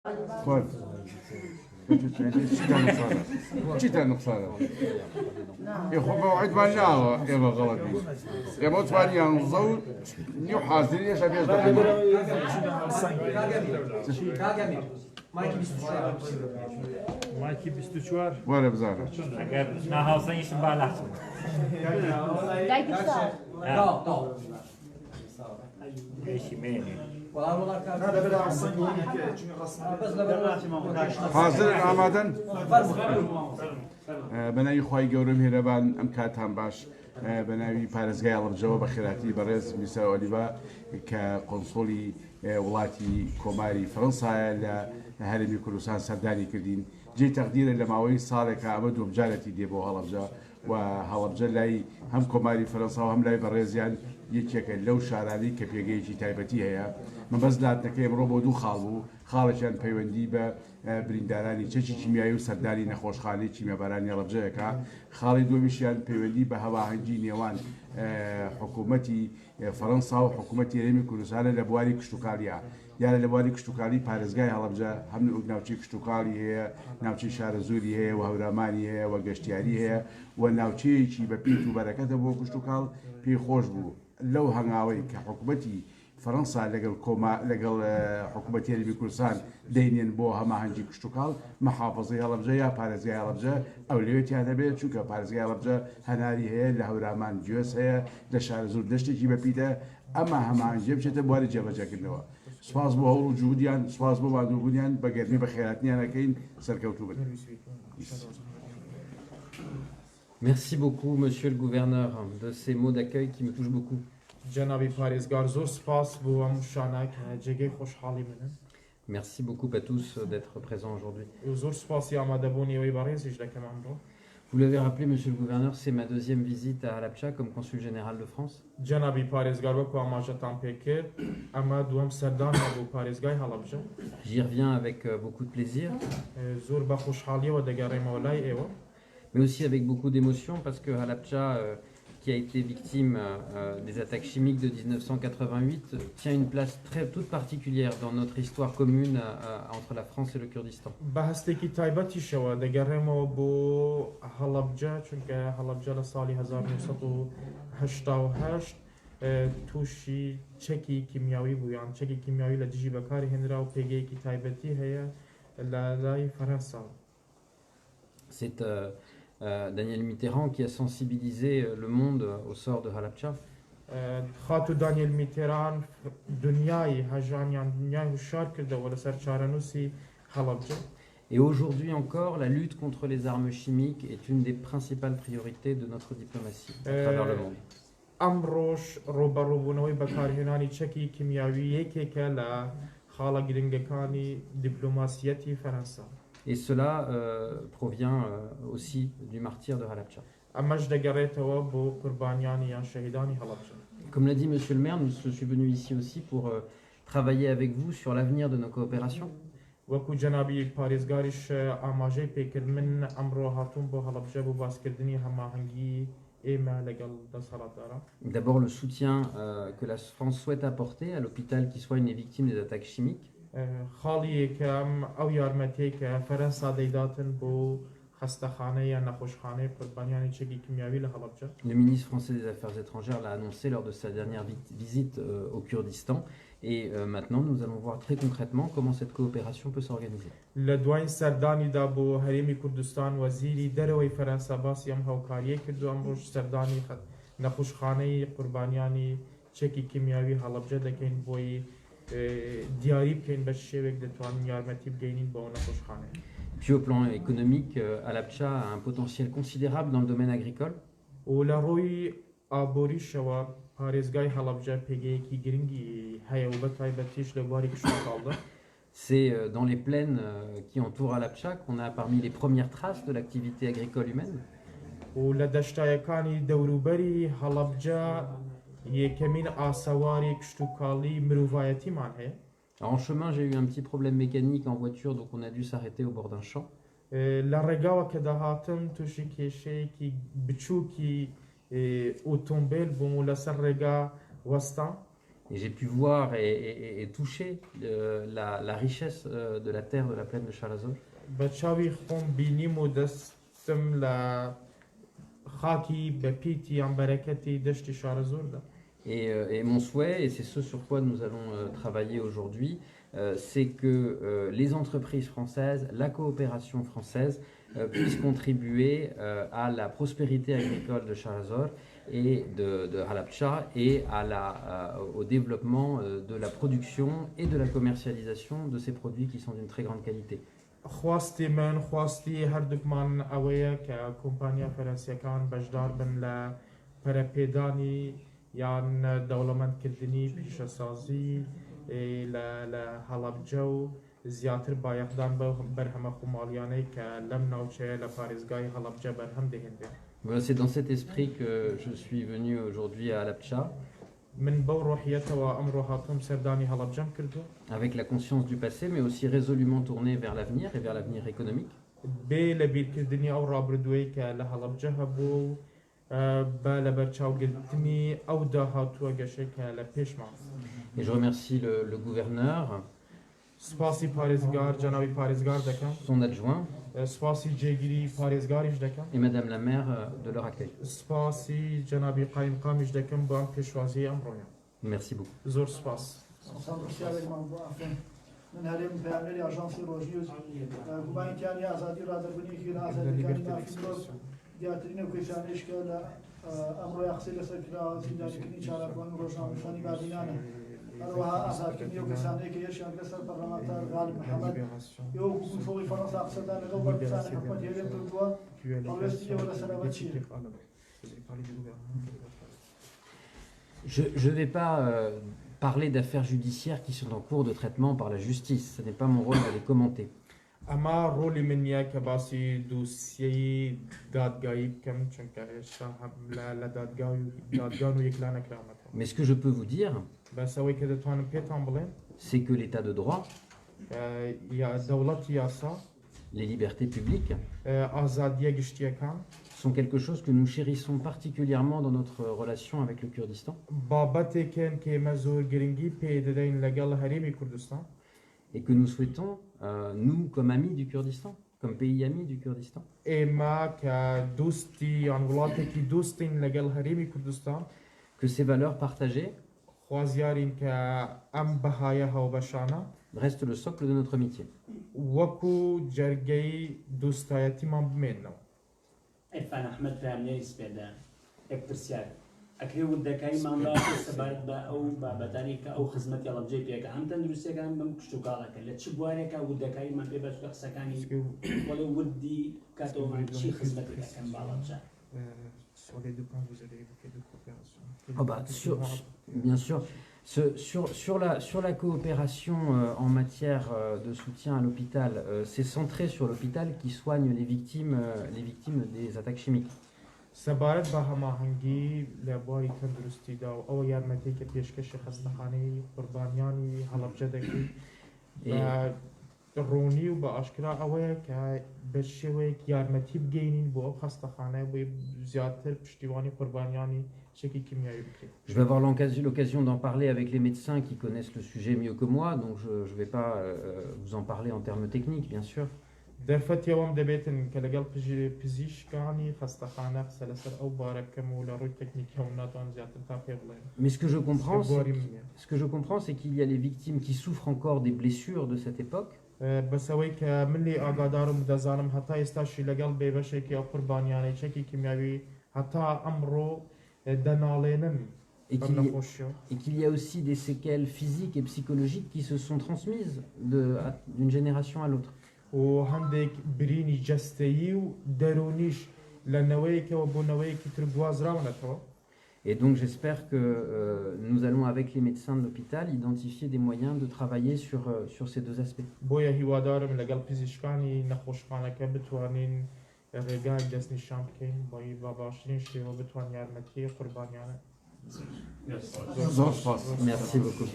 خۆن چیتە نقصانە خۆ بەوعیدمان ناوە ئێمە غەڵەتی ئێمە توانیان زەوت نیو حازریێشە پێش مایکی 24 وەرە بزانە ئەگەر ناهاوسەنگیشم با لەخت گەیشی مێنێ حاضر ئامادەن بەناوی خی گەورم هێرەبان ئەم کاتان باش بەناوی پارێزگای هەڵەبجەوە بە خێراتی بەڕێز میسا ئۆلیڤا کە قۆنسۆلی وڵاتی کۆماری فەڕەنسایە لە هەرێمی کوردستان سەردانی کردین جێ تەقدیرە لە ماوەی ساڵێکە ئەمە دووبجارەتی دێ بۆ هەڵەبجە و هەڵەبجە لای هەم کۆماری فەڕەنسا و هەم لای بەڕێزیان یەکێکە لەو شارانی کە پێگەیەکی تایبەتی هەیە مەبەست لاتنەکەی ئەمڕۆ بۆ دوو خاڵ بوو خاڵێکیان پەیوەندی بە بریندارانی چەکی کیمیایی و سەردانی نەخۆشخانەی کیمیابارانی هەڵەبجەیەکە خاڵی دووەمیشیان پەیوەندی بە هەواهەنگی نێوان حکوومەتی فەڕەنسا و حکوومەتی هەرێمی کوردستانە لە بواری کشتتوکالیە یانە لە بواری کشتتوکالی پارێزگای هەڵەبجە هەم ناوچەی کشتتوکالی هەیە ناوچەی شارە زوری هەیە و هەورامانی هەیە و گەشتیاری هەیە و ناوچەیەکی بە پیت و بەرەکەتە بۆ کشتتوکاڵ پێی خۆش بوو لەو هەنگاوەی کە حکوومەتی فەڕەنسا لەگەڵ حکوومەتی هەرێمی کوردستان دەینێن بۆ هەماهەنگی کشتتوکاڵ مەحافەزەی هەڵەبجە یا پارێزگای هەڵەبجە ئەو لەوێتیان هەبێت چونکە پارێزگای هەڵەبجە هەناری هەیە لە هەورامان گوێز هەیە لە شارە زۆر دەشتێکی بەپیتە ئەمە هەماهەنگی بچێتە بواری جێبەجێکردنەوە سپاس بۆ هەوڵ و جوودیان سپاس بۆ بادووبوونیان بە گەرمی بە خێراتنیانەکەین سەرکەوتوو بن. Merci beaucoup, Monsieur le Gouverneur, de ces mots d'accueil qui me touchent beaucoup. جنابی پارێزگار زۆر سپاس بۆ ئەم شانە کە جێگەی خۆشحاڵی منن Merci beaucoup à tous d'être présents aujourd'hui. و زۆر سپاسی ئامادەبوونیەوەی بەڕێزیش دەکەم ئەمڕۆ. Vous l'avez rappelé, Monsieur le Gouverneur, c'est ma deuxième visite à Halabja comme consul général de France. جنابی پارێزگار وەکو ئاماژەتان پێکرد ئەمە دووەم سەردانە بۆ پارێزگای هەڵەبجە. J'y reviens avec beaucoup de plaisir, زۆر بە خۆشحاڵیەوە دەگەڕێمەوە لای ئێوە. mais aussi avec beaucoup d'émotion parce que Halabja, qui a été victime des attaques chimiques de 1988, tient une place toute particulière dans notre histoire commune entre la France et le Kurdistan. بە هەستێکی تایبەتیشەوە دەگەڕێمەوە بۆ هەڵەبجە چونکە هەڵەبجە لە ساڵی 1970 تووشی چەکی کیمیاوی بوو یان چەکی کیمیاوی لە دژی بەکاری هێنرا و پێگەیەکی تایبەتی هەیە لە لای فەرەنسا. C'est Daniel Mitterrand qui a sensibilisé le monde au sort de Halabja. خاتو دانیل میتێران دنیای هەژانیان دنیای هوشار کردەوە لەسەر چارەنووسی هەڵەبجە. Et aujourd'hui encore, la lutte contre les armes chimiques est une des principales priorités de notre diplomatie à travers le monde. ئەمڕۆژ ڕۆبەڕووبوونەوەی بەکارهێنانی چەکی کیمیاوی یەکێکە لە خاڵە گرنگەکانی دیپلۆماسیەتی فەرەنسا. Et cela provient aussi du martyr de Halabja. ئەمەش دەگەڕێتەوە بۆ قوربانیانی یان شەهیدانی هەڵەبجە. Comme l'a dit Monsieur le maire, je suis venu ici aussi pour travailler avec vous sur l'avenir de nos coopérations. وەکو جەنابی پارێزگاریش ئاماژەی پێکرد من ئەمڕۆ هاتووم بۆ هەڵەبجە بۆ باسکردنی هەماهەنگی ئێمە لەگەڵ دەسەڵاتداران. D'abord le soutien que la France souhaite apporter à l'hôpital qui soigne les victimes des attaques chimiques. خاڵی یەکەم ئەو یارمەتەی کە فەرەنسا دەیداتن بۆ خەستەخانەی یان نەخۆشخانەی قوربانیانی چەکی کیمیاوی لە هەڵەبجە. Le ministre français des Affaires étrangères l'a annoncé lors de sa dernière visite au Kurdistan. Et maintenant, nous allons voir très concrètement comment cette coopération peut s'organiser. لە دوای سەردانیدا بۆ هەرێمی کوردستان وەزیری دەرەوەی فەرەنسا باسی ئەم هاوکاریە کردو ئەمڕۆژ سەردانی نەخۆشخانەی قوربانیانی چەکی کیمیاوی هەڵەبجە دەکەین بۆی دیاری بکەین بە شێوێک دەتوانین یارمەتی بگەینین بۆ نەخۆشخانەیە. Puis au plan économique, Halabja a un potentiel considérable dans le domaine agricole. و لە ڕۆی ئابۆریشەوە پارێزگای هەڵەبجە پێگەیەکی گرنگی هەیە و بە تایبەتیش لە بواری کشتتوکاڵدا. C'est dans les plaines qui entourent Halabja qu'on a parmi les premières traces de l'activité agricole humaine. و لە دەشتایەکانی دەوروبەری هەڵەبجە یەکەمین ئاسەواری کشتتوکاڵی مرۆڤایەتیمان هەیە. Alors, en chemin, j'ai eu un petit problème mécanique en voiture, donc on a dû s'arrêter au bord d'un champ. لە ڕێگاوە کە دەهاتم تووشی کێشەیەکی بچووکی ئۆتۆمبیل بووم و لەسەر ڕێگا وەستان. Et j'ai pu voir et toucher la richesse de la terre de la plaine de Chalazor. بەچاوی خۆم بینیم و دەستم لە خاکی بەپیتی یان بەرەکەتی دەشتی شارەزۆردا. Et mon souhait, et c'est ce sur quoi nous allons travailler aujourd'hui, c'est que les entreprises françaises, la coopération française puissent contribuer à la prospérité agricole de Chalazor et de Halabja et au développement de la production et de la commercialisation de ces produits qui sont d'une très grande qualité. خواستی من خواستی هەردووکمان ئەوەیە کە کۆمپانیا فەرەنسیەکان بەشدار بن لە پەرەپێدانی یان دەوڵەمەندکردنی پیشەسازی لە هەڵەبجە و زیاتر بایەخدان بەرهەمە خۆماڵیانەی کە لەم ناوچەیە لە پارێزگای هەڵەبجە بەرهەم دەهێنرێت. Voilà, c'est dans cet esprit que je suis venu aujourd'hui à Halabja. من بەو ڕۆحیەتەوە ئەمڕۆ هاتووم سەردانی هەڵەبجەم کردو. Avec la conscience du passé, mais aussi résolument tourné vers l'avenir et vers l'avenir économique. بێ لە بیرکردنی ئەو ڕابردووەی کە لە هەڵەبجە هەبوو و بە لە بەرچاوگرتنی ئەو داهاتووە گەشەی کە لە پێشمان. Et je remercie le gouverneur, سپاسی پارێزگار جەناوی پارێزگار دەکەم. son adjoint سپاسی جێگیری پارێزگاریش دەکەم. et madame la maire de leur accueil. سپاسی جەنابی قایمقامیش دەکەم بۆ ئەم پێشوازی ئەمڕۆیە. Merci beaucoup. زۆر سپاس. من هەرێم پەیامبەری ئاژانسی ڕۆژی و گومانیتیانی ئازادی ڕادەبوونیەکی لە ئازادیەکانی مافی مرۆڤ دیارترینە کوێشانەیەش کە لە ئەمڕۆیە قسەی لەسەر کراوە زیندانیکردنی چالاکۆن ڕۆژنامەنووسانی بابینانە. هەروەها ئازادکردنی ئەو کەسانەیە کە یەشیان لەسەر پەرلەمانتار غالب محەممەد ئێوە حکومەتی فەڕەنسا قسەدان لەگەڵ بەرپرسانی حکومەت هێرێ کردووە هەڵوێستی ئێوە لەسەرەوە چییە؟ Je ne vais pas parler d'affaires judiciaires qui sont en cours de traitement par la justice. Ce n'est pas mon rôle de les commenter. ئەمە ڕۆلی من نییە کە باسی دووسیەی دادگایی بکەم چونکە هێشتا لە دادگان و یەکلا نەکرامەتەوە. Mais ce que je peux vous dire, بەس ئەوەی کە دەتوانم پێتان بڵێم c'est que l'état de droit, دەوڵەتی یاسا les libertés publiques, ئازادیە گشتیەکان sont quelque chose que nous chérissons particulièrement dans notre relation avec le Kurdistan بابەتێکن کە ئێمە زۆر گرنگی پێ دەدەین لەگەڵ هەرێمی کوردستان et que nous souhaitons, nous comme amis du Kurdistan, comme pays amis du Kurdistan, ئێمە کە دوستی یان وڵاتێکی دوستین لەگەڵ هەرێمی کوردستان que ces valeurs partagées خوازیارین کە ئەم بەهایە هەوبەشانە restent le socle de notre amitié. وەکو جەرگەی دوستایەتیمان بمێننەوە. عرفان ئەحمەد فرامنێری سپێدا ئەکترسیار ئەکرێ ودەکەی مامڕا سەبارەت بە ئەو بابەتانی کە ئەو خزمەتی هەڵەبجەی پێکە ئەم تەندروستیەکان بم کشتتوکاڵەکە لە چ بوارێکە ودەکەیمان پێ بەش قسەکانی وەڵێ ودی کاتەوەمان چی خزمەتەکەم باڵەبجە. Oh bah, bien sûr, sur la coopération en matière de soutien à l'hôpital, c'est centré sur l'hôpital qui soigne les victimes des attaques chimiques. سەبارەت بە هەماهەنگی لە بواری تەندروستیدا و ئەوە یارمەتەی کە پێشکەشی خەستەخانەی قوربانیانی هەڵەبجە دەکەی ڕوونی و بە ئاشکرا ئەوەیە کە بە شێوەیەک یارمەتی بگەینین بۆ ئەو خەستەخانە بۆ زیاتر پشتیوانی قوربانیانی شەکی کیمیایی بکرێت. Je vais avoir l'occasion d'en parler avec les médecins qui connaissent le sujet mieux que moi, donc je ne vais pas vous en parler en termes techniques, bien sûr. دەرفەتیەوەم دەبێتن کە لەگەڵ پزیشکانی خەستەخانە قسە لەسەر ئەو بارە بکەم و لە ڕووی تەکنیکیەوە ناتوان زیاتر تا پێ بڵێن. Mais ce que je comprends, c'est qu'il y a les victimes qui souffrent encore des blessures de cette époque. بەسەوەی کە من لێ ئاگادارم دەزانم هەتا ئێستاشی لەگەڵ بێبەشێکی ئەو قوربانیانەی چەکی کیمیاوی هەتا ئەمڕۆ دەناڵێنن. Et qu'il y a aussi des séquelles physiques et psychologiques qui se sont transmises d'une génération à l'autre. و هەندێک برینی جەستەیی و دەرونیش لە نەوەیەکەوە بۆ نەوەیەکی تر گوازراونەتەوە. Et donc j'espère que nous allons avec les médecins de l'hôpital identifier des moyens de travailler sur ces deux aspects. بۆیە هیوادارم لەگەڵ پزیشکانی نەخۆشخانەکە بتوانین ڕێگای دەستنیشان بکەین بۆی بە باشترین شێوە بتوان یارمەتی قوربانیانە. زۆر سپاس. Merci beaucoup.